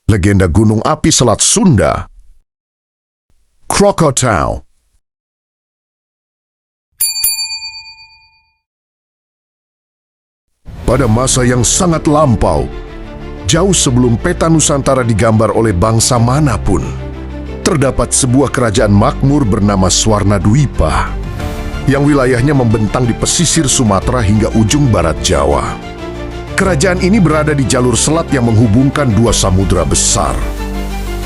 Legenda Gunung Api Selat Sunda. Krakatau. Pada masa yang sangat lampau, jauh sebelum peta Nusantara digambar oleh bangsa manapun, terdapat sebuah kerajaan makmur bernama Swarnadwipa, yang wilayahnya membentang di pesisir Sumatera hingga ujung barat Jawa. Kerajaan ini berada di jalur selat yang menghubungkan dua samudra besar.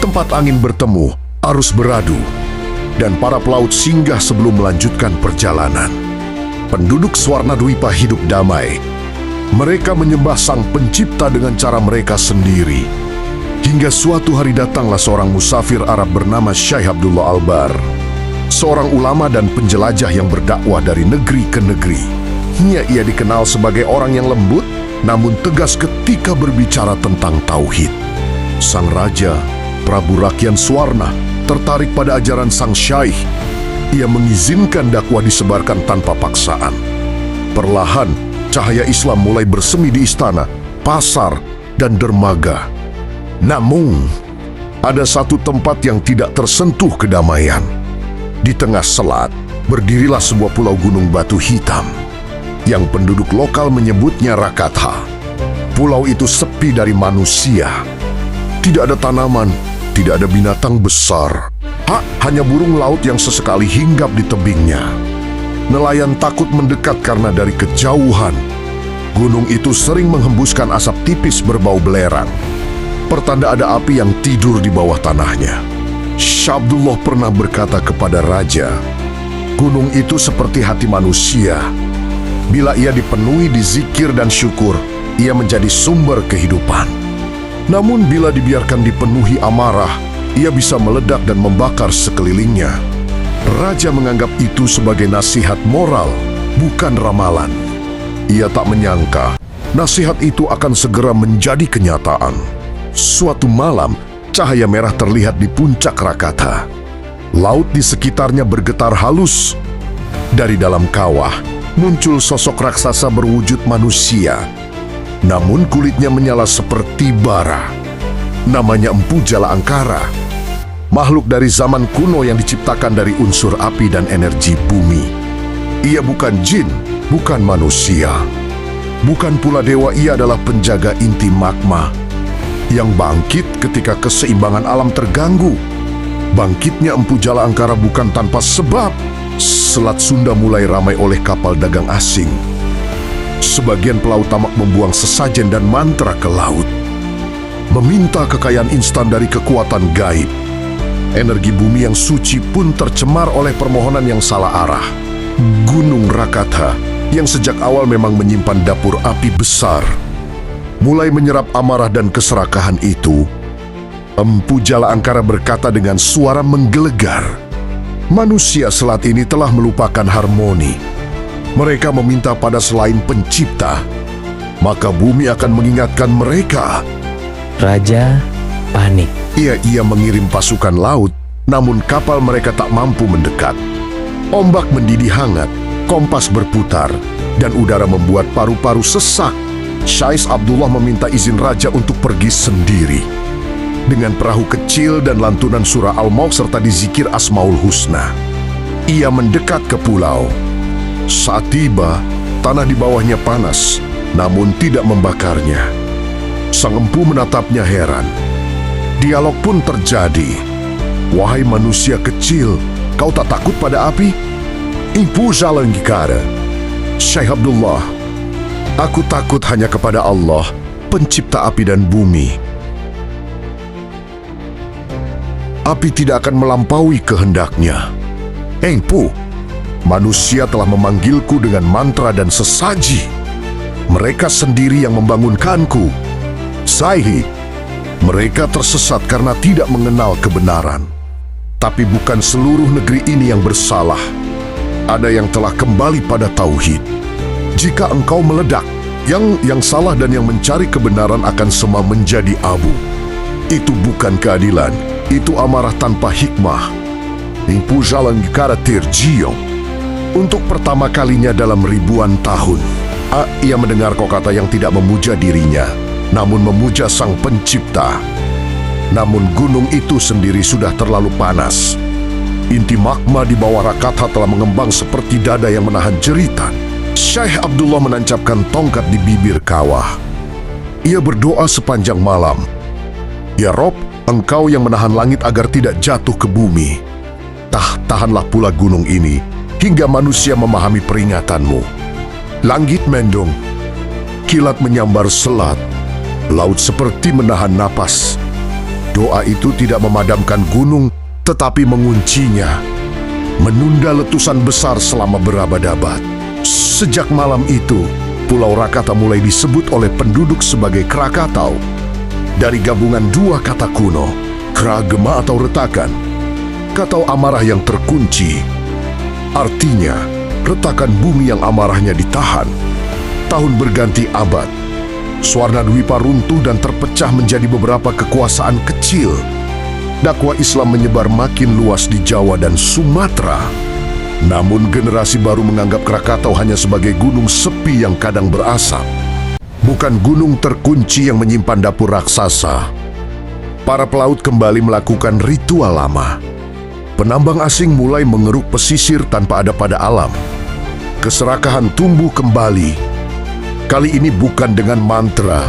Tempat angin bertemu, arus beradu, dan para pelaut singgah sebelum melanjutkan perjalanan. Penduduk Swarnadwipa hidup damai. Mereka menyembah Sang Pencipta dengan cara mereka sendiri. Hingga suatu hari datanglah seorang musafir Arab bernama Syekh Abdullah Albar, seorang ulama dan penjelajah yang berdakwah dari negeri ke negeri. Ia dikenal sebagai orang yang lembut, namun tegas ketika berbicara tentang tauhid. Sang Raja, Prabu Rakyan Swarna, tertarik pada ajaran sang syaikh. Ia mengizinkan dakwah disebarkan tanpa paksaan. Perlahan, cahaya Islam mulai bersemi di istana, pasar, dan dermaga. Namun, ada satu tempat yang tidak tersentuh kedamaian. Di tengah selat, berdirilah sebuah pulau gunung batu hitam, yang penduduk lokal menyebutnya Rakatha. Pulau itu sepi dari manusia. Tidak ada tanaman, tidak ada binatang besar. Hanya burung laut yang sesekali hinggap di tebingnya. Nelayan takut mendekat karena dari kejauhan, gunung itu sering menghembuskan asap tipis berbau belerang. Pertanda ada api yang tidur di bawah tanahnya. Syekh Abdullah pernah berkata kepada raja, gunung itu seperti hati manusia. Bila ia dipenuhi di zikir dan syukur, ia menjadi sumber kehidupan. Namun bila dibiarkan dipenuhi amarah, ia bisa meledak dan membakar sekelilingnya. Raja menganggap itu sebagai nasihat moral, bukan ramalan. Ia tak menyangka, nasihat itu akan segera menjadi kenyataan. Suatu malam, cahaya merah terlihat di puncak Rakatha. Laut di sekitarnya bergetar halus. Dari dalam kawah, muncul sosok raksasa berwujud manusia. Namun kulitnya menyala seperti bara. Namanya Empu Jala Angkara. Makhluk dari zaman kuno yang diciptakan dari unsur api dan energi bumi. Ia bukan jin, bukan manusia. Bukan pula dewa, ia adalah penjaga inti magma yang bangkit ketika keseimbangan alam terganggu. Bangkitnya Empu Jala Angkara bukan tanpa sebab. Selat Sunda mulai ramai oleh kapal dagang asing. Sebagian pelaut tamak membuang sesajen dan mantra ke laut, meminta kekayaan instan dari kekuatan gaib. Energi bumi yang suci pun tercemar oleh permohonan yang salah arah. Gunung Rakatha, yang sejak awal memang menyimpan dapur api besar, mulai menyerap amarah dan keserakahan itu. Empu Jala Angkara berkata dengan suara menggelegar, manusia selat ini telah melupakan harmoni. Mereka meminta pada selain pencipta, maka bumi akan mengingatkan mereka. Raja panik. Ia mengirim pasukan laut, namun kapal mereka tak mampu mendekat. Ombak mendidih hangat, kompas berputar, dan udara membuat paru-paru sesak. Syekh Abdullah meminta izin raja untuk pergi sendiri. Dengan perahu kecil dan lantunan surah Al-Mulk serta dizikir Asmaul Husna, ia mendekat ke pulau. Saat tiba, tanah di bawahnya panas, namun tidak membakarnya. Sang empu menatapnya heran. Dialog pun terjadi. Wahai manusia kecil, kau tak takut pada api? Empu Jala Angkara, Syekh Abdullah, aku takut hanya kepada Allah, pencipta api dan bumi. Api tidak akan melampaui kehendaknya. Empu, manusia telah memanggilku dengan mantra dan sesaji. Mereka sendiri yang membangunkanku. Saihi, mereka tersesat karena tidak mengenal kebenaran. Tapi bukan seluruh negeri ini yang bersalah. Ada yang telah kembali pada tauhid. Jika engkau meledak, yang salah dan yang mencari kebenaran akan semua menjadi abu. Itu bukan keadilan, itu amarah tanpa hikmah. Empu Jala Angkara terjiong. Untuk pertama kalinya dalam ribuan tahun, ia mendengar kata yang tidak memuja dirinya, namun memuja Sang Pencipta. Namun gunung itu sendiri sudah terlalu panas. Inti magma di bawah Rakatha telah mengembang seperti dada yang menahan jeritan. Syekh Abdullah menancapkan tongkat di bibir kawah. Ia berdoa sepanjang malam. Ya Rob, Engkau yang menahan langit agar tidak jatuh ke bumi. Tahanlah pula gunung ini hingga manusia memahami peringatanmu. Langit mendung, kilat menyambar selat, laut seperti menahan napas. Doa itu tidak memadamkan gunung, tetapi menguncinya, menunda letusan besar selama berabad-abad. Sejak malam itu, Pulau Rakatha mulai disebut oleh penduduk sebagai Krakatau. Dari gabungan dua kata kuno, kra gema atau retakan, Katau amarah yang terkunci. Artinya, retakan bumi yang amarahnya ditahan. Tahun berganti abad, Swarnadwipa runtuh dan terpecah menjadi beberapa kekuasaan kecil. Dakwah Islam menyebar makin luas di Jawa dan Sumatera. Namun generasi baru menganggap Krakatau hanya sebagai gunung sepi yang kadang berasap. Bukan gunung terkunci yang menyimpan dapur raksasa. Para pelaut kembali melakukan ritual lama. Penambang asing mulai mengeruk pesisir tanpa ada pada alam. Keserakahan tumbuh kembali. Kali ini bukan dengan mantra,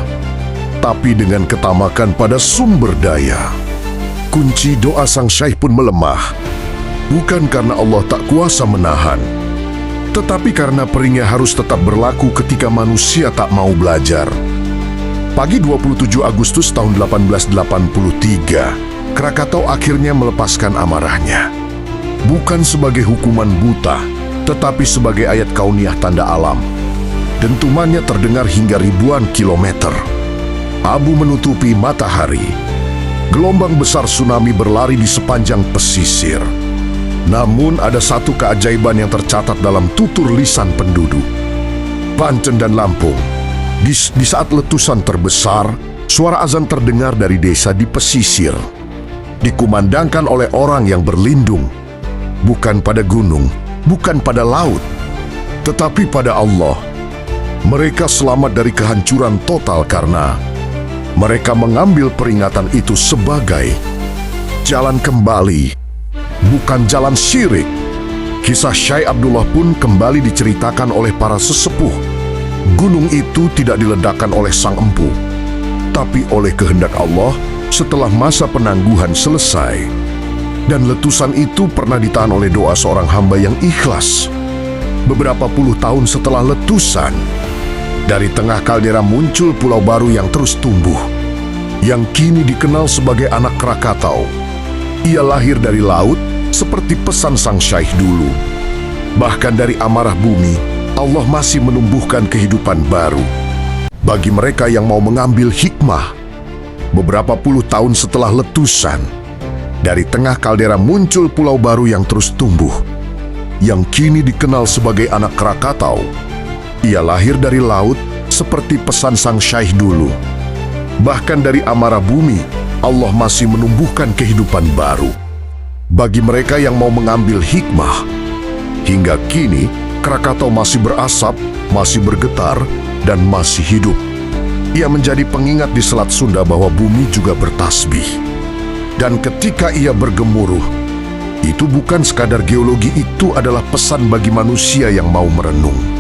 tapi dengan ketamakan pada sumber daya. Kunci doa sang syekh pun melemah. Bukan karena Allah tak kuasa menahan, tetapi karena peringnya harus tetap berlaku ketika manusia tak mau belajar. Pagi 27 Agustus tahun 1883, Krakatau akhirnya melepaskan amarahnya. Bukan sebagai hukuman buta, tetapi sebagai ayat kauniyah tanda alam. Dentumannya terdengar hingga ribuan kilometer. Abu menutupi matahari. Gelombang besar tsunami berlari di sepanjang pesisir. Namun ada satu keajaiban yang tercatat dalam tutur lisan penduduk. Banten dan Lampung. Di saat letusan terbesar, suara azan terdengar dari desa di pesisir. Dikumandangkan oleh orang yang berlindung. Bukan pada gunung, bukan pada laut, tetapi pada Allah. Mereka selamat dari kehancuran total karena mereka mengambil peringatan itu sebagai jalan kembali, bukan jalan syirik. Kisah Syekh Abdullah pun kembali diceritakan oleh para sesepuh. Gunung itu tidak diledakkan oleh sang empu, tapi oleh kehendak Allah setelah masa penangguhan selesai. Dan letusan itu pernah ditahan oleh doa seorang hamba yang ikhlas. Beberapa puluh tahun setelah letusan, dari tengah kaldera muncul pulau baru yang terus tumbuh, yang kini dikenal sebagai anak Krakatau. Ia lahir dari laut, seperti pesan sang syekh dulu. Bahkan dari amarah bumi, Allah masih menumbuhkan kehidupan baru. Bagi mereka yang mau mengambil hikmah, beberapa puluh tahun setelah letusan, dari tengah kaldera muncul pulau baru yang terus tumbuh, yang kini dikenal sebagai anak Krakatau. Ia lahir dari laut, seperti pesan sang syekh dulu. Bahkan dari amarah bumi, Allah masih menumbuhkan kehidupan baru. Bagi mereka yang mau mengambil hikmah, hingga kini Krakatau masih berasap, masih bergetar, dan masih hidup. Ia menjadi pengingat di Selat Sunda bahwa bumi juga bertasbih. Dan ketika ia bergemuruh, itu bukan sekadar geologi, itu adalah pesan bagi manusia yang mau merenung.